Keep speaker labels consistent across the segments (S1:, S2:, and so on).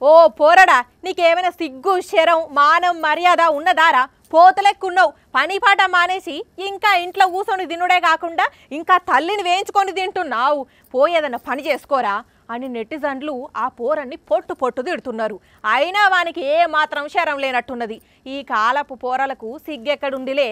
S1: ఓ పోరడా, నీకేమైనా సిగ్గు శరం మానం మర్యాద ఉన్నదారా? పోతలెక్కున్నావు. పని పాట మానేసి ఇంకా ఇంట్లో కూర్చొని తినుడే కాకుండా ఇంకా తల్లిని వేయించుకొని తింటున్నావు. పోయేదన్న పని చేసుకోరా అని నెటిజన్లు ఆ పోరన్ని పొట్టు తిడుతున్నారు. అయినా వానికి ఏ మాత్రం శరం లేనట్టున్నది. ఈ కాలపు పోరలకు సిగ్గెక్కడుండిలే.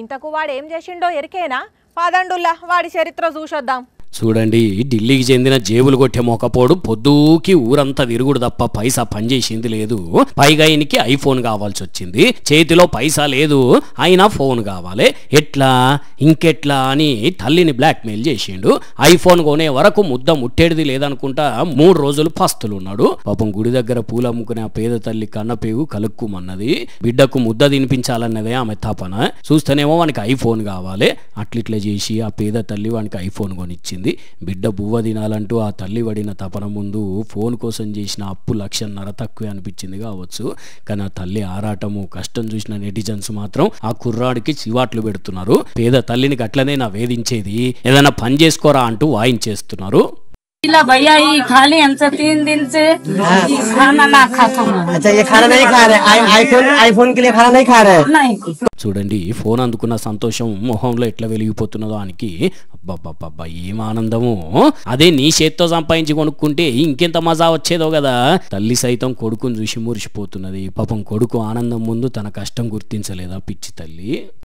S1: ఇంతకు వాడేం చేసిండో ఎరికేనా? పదండుల్లా వాడి చరిత్ర చూసొద్దాం.
S2: చూడండి, ఢిల్లీకి చెందిన జేబులు కొట్టే మొకపోడు పొద్దుకి ఊరంతా తిరుగుడు తప్ప పైసా పనిచేసింది లేదు. పైగా ఈయనకి ఐఫోన్ కావాల్సి వచ్చింది. చేతిలో పైసా లేదు, అయినా ఫోన్ కావాలి. ఎట్లా ఇంకెట్లా అని తల్లిని బ్లాక్మెయిల్ చేసిండు. ఐఫోన్ కొనే వరకు ముద్ద ముట్టేడిది లేదనుకుంటా 3 రోజులు పస్తులున్నాడు. పాపం గుడి దగ్గర పూలు అమ్ముకునే ఆ పేద తల్లి కన్నపేగు కలుక్కుమన్నది. బిడ్డకు ముద్ద తినిపించాలన్నదే ఆమె తపన. చూస్తేనేమో వానికి ఐఫోన్ కావాలి. అట్లిట్లా చేసి ఆ పేద తల్లి వానికి ఐఫోన్ కొనిచ్చింది. బిడ్డ బువ్వ తినాలంటూ ఆ తల్లి పడిన తపన ముందు ఫోన్ కోసం చేసిన అప్పు 1,50,000 తక్కువే అనిపించింది కావచ్చు. కానీ ఆ తల్లి ఆరాటము కష్టం చూసిన నెటిజన్స్ మాత్రం ఆ కుర్రాడికి చివాట్లు పెడుతున్నారు. పేద తల్లిని గట్లనే నా వేధించేది, ఏదైనా పని చేసుకోరా అంటూ వాయించేస్తున్నారు.
S3: भैया ये खाली हमसे 3 दिन से खाना ना खाता हूँ।
S4: अच्छा, ये खाना नहीं खा रहे? आईफोन के लिए खाना नहीं खा रहे?
S3: नहीं।
S2: చూడండి, ఫోన్ అందుకున్న సంతోషం మొహంలో ఎట్లా వెలిగిపోతున్నదో ఆయనకి. అబ్బబ్బబ్బబ్బా, ఏం ఆనందము! అదే నీ చేత్తో సంపాదించి కొనుక్కుంటే ఇంకెంత మజా వచ్చేదో కదా. తల్లి సైతం కొడుకుని చూసి మురిసిపోతున్నది. పాపం కొడుకు ఆనందం ముందు తన కష్టం గుర్తించలేదా పిచ్చి తల్లి.